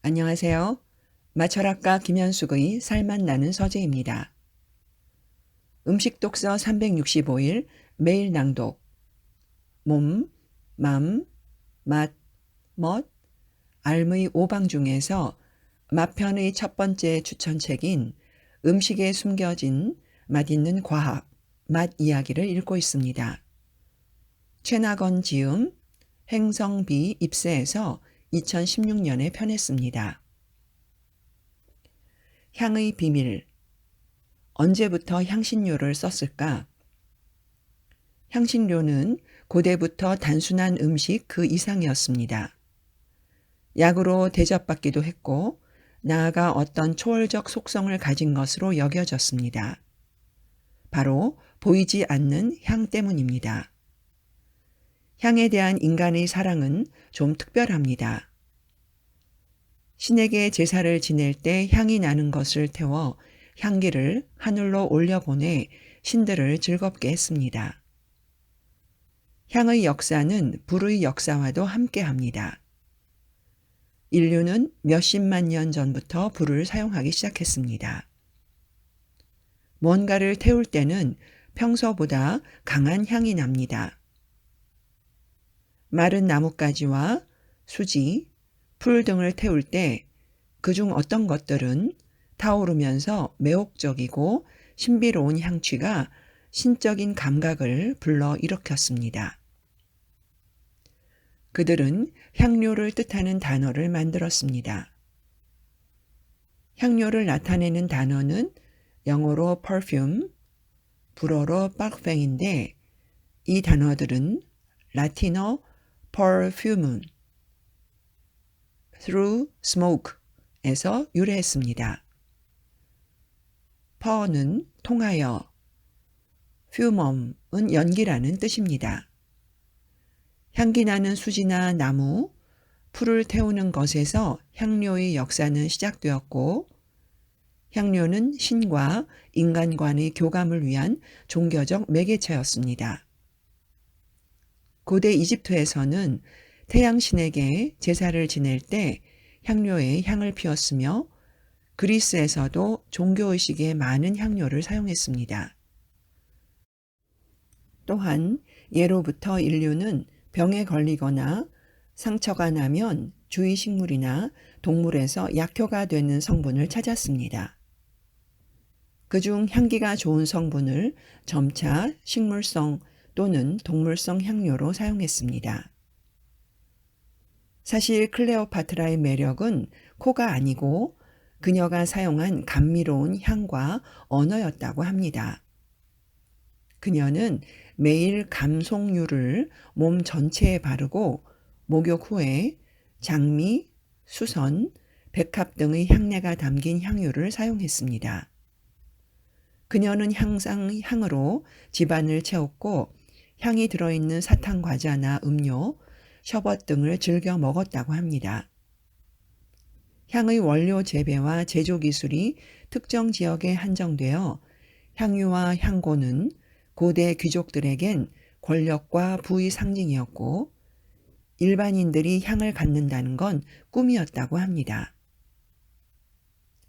안녕하세요. 마철학가 김현숙의 살맛 나는 서재입니다. 음식 독서 365일 매일 낭독 몸, 맘, 맛, 멋, 알의 오방 중에서 맛편의 첫 번째 추천책인 음식에 숨겨진 맛있는 과학, 맛 이야기를 읽고 있습니다. 최낙원 지음, 행성비 입세에서 2016년에 편했습니다. 향의 비밀. 언제부터 향신료를 썼을까? 향신료는 고대부터 단순한 음식 그 이상이었습니다. 약으로 대접받기도 했고, 나아가 어떤 초월적 속성을 가진 것으로 여겨졌습니다. 바로 보이지 않는 향 때문입니다. 향에 대한 인간의 사랑은 좀 특별합니다. 신에게 제사를 지낼 때 향이 나는 것을 태워 향기를 하늘로 올려보내 신들을 즐겁게 했습니다. 향의 역사는 불의 역사와도 함께합니다. 인류는 몇십만 년 전부터 불을 사용하기 시작했습니다. 뭔가를 태울 때는 평소보다 강한 향이 납니다. 마른 나뭇가지와 수지, 풀 등을 태울 때 그중 어떤 것들은 타오르면서 매혹적이고 신비로운 향취가 신적인 감각을 불러 일으켰습니다. 그들은 향료를 뜻하는 단어를 만들었습니다. 향료를 나타내는 단어는 영어로 perfume, 불어로 parfum인데 이 단어들은 라틴어 perfume, through smoke에서 유래했습니다. per는 통하여, fumum은 연기라는 뜻입니다. 향기 나는 수지나 나무, 풀을 태우는 것에서 향료의 역사는 시작되었고, 향료는 신과 인간 간의 교감을 위한 종교적 매개체였습니다. 고대 이집트에서는 태양신에게 제사를 지낼 때 향료에 향을 피웠으며 그리스에서도 종교의식에 많은 향료를 사용했습니다. 또한 예로부터 인류는 병에 걸리거나 상처가 나면 주위 식물이나 동물에서 약효가 되는 성분을 찾았습니다. 그중 향기가 좋은 성분을 점차 식물성 또는 동물성 향료로 사용했습니다. 사실 클레오파트라의 매력은 코가 아니고 그녀가 사용한 감미로운 향과 언어였다고 합니다. 그녀는 매일 감송유를 몸 전체에 바르고 목욕 후에 장미, 수선, 백합 등의 향내가 담긴 향유를 사용했습니다. 그녀는 항상 향으로 집안을 채웠고 향이 들어있는 사탕 과자나 음료, 셔벗 등을 즐겨 먹었다고 합니다. 향의 원료 재배와 제조 기술이 특정 지역에 한정되어 향유와 향고는 고대 귀족들에겐 권력과 부의 상징이었고 일반인들이 향을 갖는다는 건 꿈이었다고 합니다.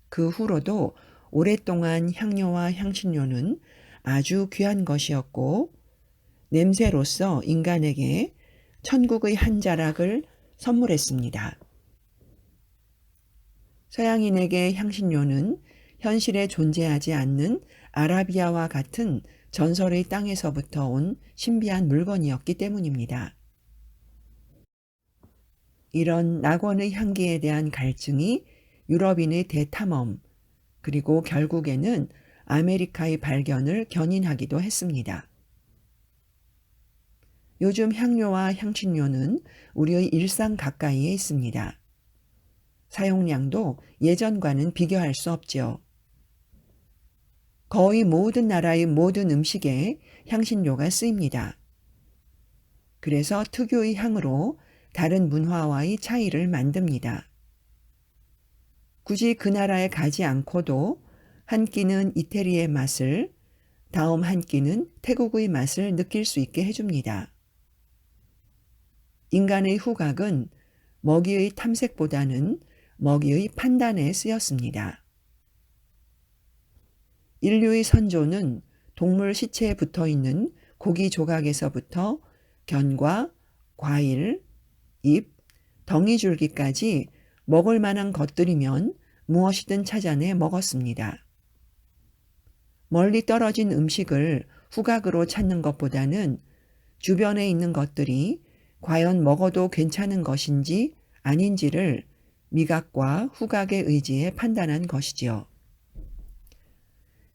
그 후로도 오랫동안 향료와 향신료는 아주 귀한 것이었고 냄새로서 인간에게 천국의 한 자락을 선물했습니다. 서양인에게 향신료는 현실에 존재하지 않는 아라비아와 같은 전설의 땅에서부터 온 신비한 물건이었기 때문입니다. 이런 낙원의 향기에 대한 갈증이 유럽인의 대탐험, 그리고 결국에는 아메리카의 발견을 견인하기도 했습니다. 요즘 향료와 향신료는 우리의 일상 가까이에 있습니다. 사용량도 예전과는 비교할 수 없죠. 거의 모든 나라의 모든 음식에 향신료가 쓰입니다. 그래서 특유의 향으로 다른 문화와의 차이를 만듭니다. 굳이 그 나라에 가지 않고도 한 끼는 이태리의 맛을, 다음 한 끼는 태국의 맛을 느낄 수 있게 해줍니다. 인간의 후각은 먹이의 탐색보다는 먹이의 판단에 쓰였습니다. 인류의 선조는 동물 시체에 붙어있는 고기 조각에서부터 견과, 과일, 잎, 덩이줄기까지 먹을 만한 것들이면 무엇이든 찾아내 먹었습니다. 멀리 떨어진 음식을 후각으로 찾는 것보다는 주변에 있는 것들이 과연 먹어도 괜찮은 것인지 아닌지를 미각과 후각에 의지해 판단한 것이지요.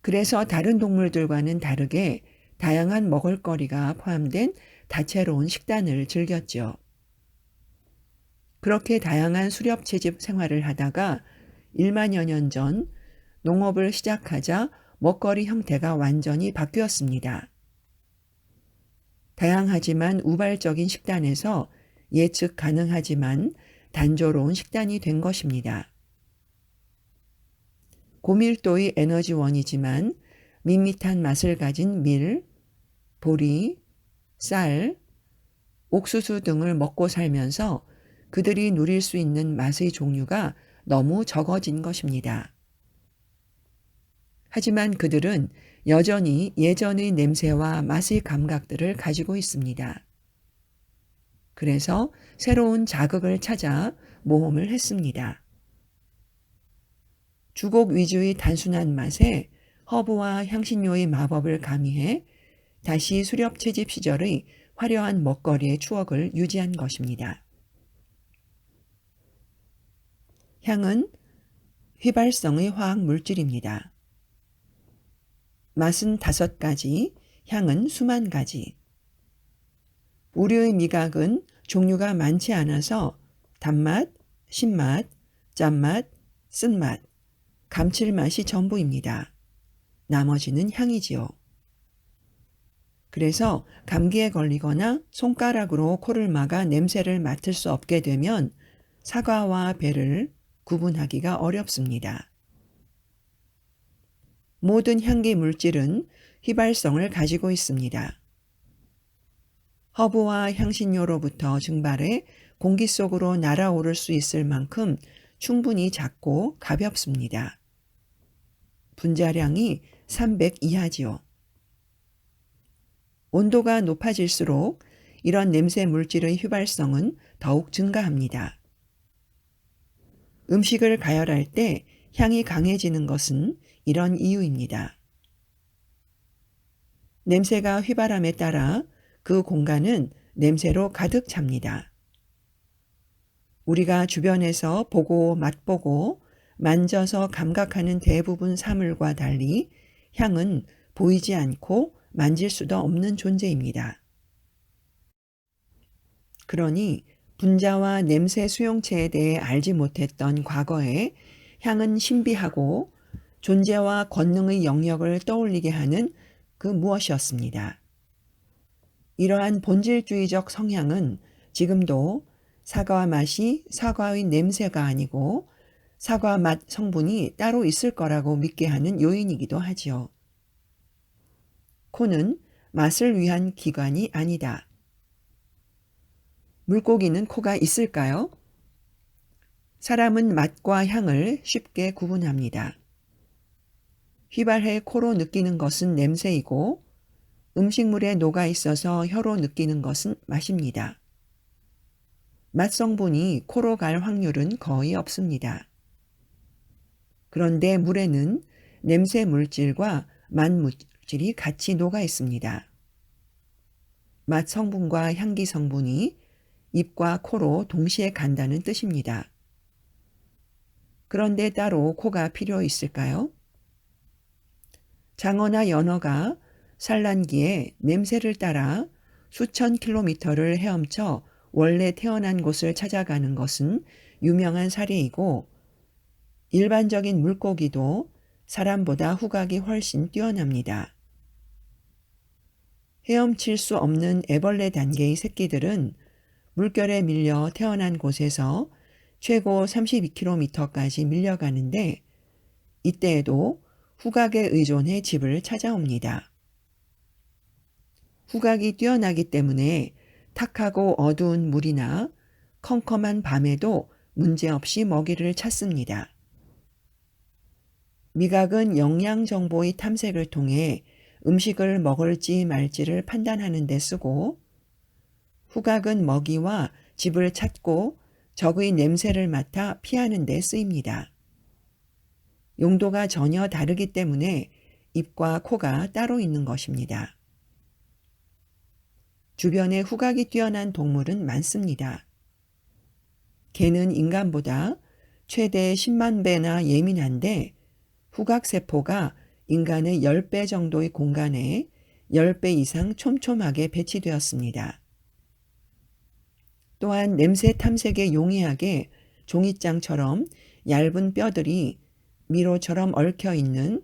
그래서 다른 동물들과는 다르게 다양한 먹을거리가 포함된 다채로운 식단을 즐겼죠. 그렇게 다양한 수렵채집 생활을 하다가 1만여 년 전 농업을 시작하자 먹거리 형태가 완전히 바뀌었습니다. 다양하지만 우발적인 식단에서 예측 가능하지만 단조로운 식단이 된 것입니다. 고밀도의 에너지원이지만 밋밋한 맛을 가진 밀, 보리, 쌀, 옥수수 등을 먹고 살면서 그들이 누릴 수 있는 맛의 종류가 너무 적어진 것입니다. 하지만 그들은 여전히 예전의 냄새와 맛의 감각들을 가지고 있습니다. 그래서 새로운 자극을 찾아 모험을 했습니다. 주곡 위주의 단순한 맛에 허브와 향신료의 마법을 가미해 다시 수렵채집 시절의 화려한 먹거리의 추억을 유지한 것입니다. 향은 휘발성의 화학 물질입니다. 맛은 5가지, 향은 수만 가지. 우리의 미각은 종류가 많지 않아서 단맛, 신맛, 짠맛, 쓴맛, 감칠맛이 전부입니다. 나머지는 향이지요. 그래서 감기에 걸리거나 손가락으로 코를 막아 냄새를 맡을 수 없게 되면 사과와 배를 구분하기가 어렵습니다. 모든 향기 물질은 휘발성을 가지고 있습니다. 허브와 향신료로부터 증발해 공기 속으로 날아오를 수 있을 만큼 충분히 작고 가볍습니다. 분자량이 300 이하지요. 온도가 높아질수록 이런 냄새 물질의 휘발성은 더욱 증가합니다. 음식을 가열할 때 향이 강해지는 것은 이런 이유입니다. 냄새가 휘발함에 따라 그 공간은 냄새로 가득 찹니다. 우리가 주변에서 보고 맛보고 만져서 감각하는 대부분 사물과 달리 향은 보이지 않고 만질 수도 없는 존재입니다. 그러니 분자와 냄새 수용체에 대해 알지 못했던 과거에 향은 신비하고 존재와 권능의 영역을 떠올리게 하는 그 무엇이었습니다. 이러한 본질주의적 성향은 지금도 사과 맛이 사과의 냄새가 아니고 사과 맛 성분이 따로 있을 거라고 믿게 하는 요인이기도 하지요. 코는 맛을 위한 기관이 아니다. 물고기는 코가 있을까요? 사람은 맛과 향을 쉽게 구분합니다. 휘발해 코로 느끼는 것은 냄새이고 음식물에 녹아 있어서 혀로 느끼는 것은 맛입니다. 맛 성분이 코로 갈 확률은 거의 없습니다. 그런데 물에는 냄새 물질과 맛 물질이 같이 녹아 있습니다. 맛 성분과 향기 성분이 입과 코로 동시에 간다는 뜻입니다. 그런데 따로 코가 필요 있을까요? 장어나 연어가 산란기에 냄새를 따라 수천 킬로미터를 헤엄쳐 원래 태어난 곳을 찾아가는 것은 유명한 사례이고 일반적인 물고기도 사람보다 후각이 훨씬 뛰어납니다. 헤엄칠 수 없는 애벌레 단계의 새끼들은 물결에 밀려 태어난 곳에서 최고 32km까지 밀려가는데 이때에도 후각에 의존해 집을 찾아옵니다. 후각이 뛰어나기 때문에 탁하고 어두운 물이나 컴컴한 밤에도 문제없이 먹이를 찾습니다. 미각은 영양 정보의 탐색을 통해 음식을 먹을지 말지를 판단하는 데 쓰고, 후각은 먹이와 집을 찾고 적의 냄새를 맡아 피하는 데 쓰입니다. 용도가 전혀 다르기 때문에 입과 코가 따로 있는 것입니다. 주변에 후각이 뛰어난 동물은 많습니다. 개는 인간보다 최대 10만 배나 예민한데 후각세포가 인간의 10배 정도의 공간에 10배 이상 촘촘하게 배치되었습니다. 또한 냄새 탐색에 용이하게 종이장처럼 얇은 뼈들이 미로처럼 얽혀 있는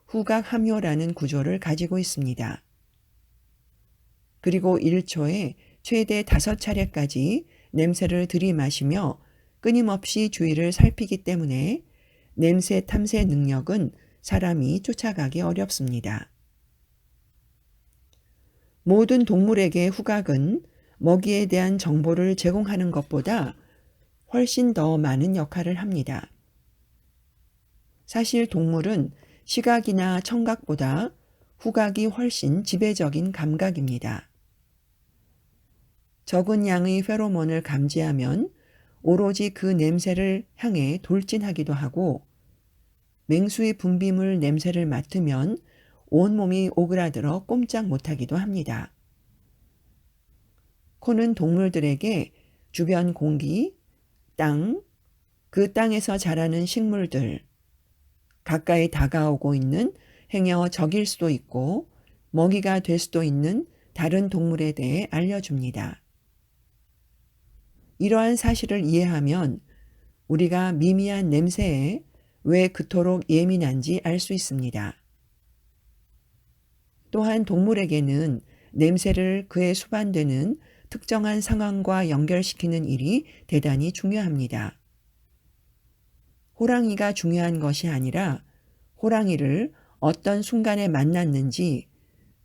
후각함요라는 구조를 가지고 있습니다. 그리고 1초에 최대 5차례까지 냄새를 들이마시며 끊임없이 주위를 살피기 때문에 냄새 탐색 능력은 사람이 쫓아가기 어렵습니다. 모든 동물에게 후각은 먹이에 대한 정보를 제공하는 것보다 훨씬 더 많은 역할을 합니다. 사실 동물은 시각이나 청각보다 후각이 훨씬 지배적인 감각입니다. 적은 양의 페로몬을 감지하면 오로지 그 냄새를 향해 돌진하기도 하고, 맹수의 분비물 냄새를 맡으면 온몸이 오그라들어 꼼짝 못하기도 합니다. 코는 동물들에게 주변 공기, 땅, 그 땅에서 자라는 식물들, 가까이 다가오고 있는 행여 적일 수도 있고 먹이가 될 수도 있는 다른 동물에 대해 알려줍니다. 이러한 사실을 이해하면 우리가 미미한 냄새에 왜 그토록 예민한지 알 수 있습니다. 또한 동물에게는 냄새를 그에 수반되는 특정한 상황과 연결시키는 일이 대단히 중요합니다. 호랑이가 중요한 것이 아니라 호랑이를 어떤 순간에 만났는지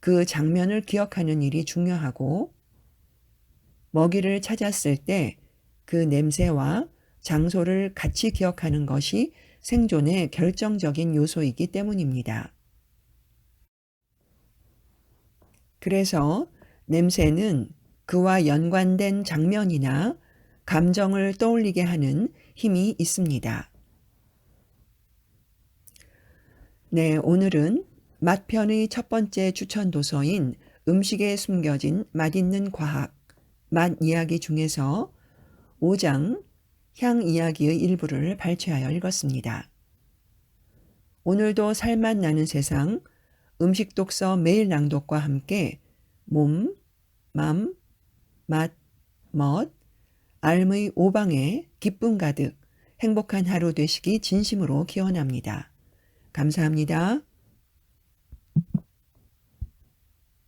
그 장면을 기억하는 일이 중요하고, 먹이를 찾았을 때 그 냄새와 장소를 같이 기억하는 것이 생존의 결정적인 요소이기 때문입니다. 그래서 냄새는 그와 연관된 장면이나 감정을 떠올리게 하는 힘이 있습니다. 네, 오늘은 맛편의 첫 번째 추천 도서인 음식에 숨겨진 맛있는 과학, 맛 이야기 중에서 5장 향 이야기의 일부를 발췌하여 읽었습니다. 오늘도 살맛 나는 세상 음식 독서 매일 낭독과 함께 몸, 맘, 맛, 멋, 알의 오방에 기쁨 가득 행복한 하루 되시기 진심으로 기원합니다. 감사합니다.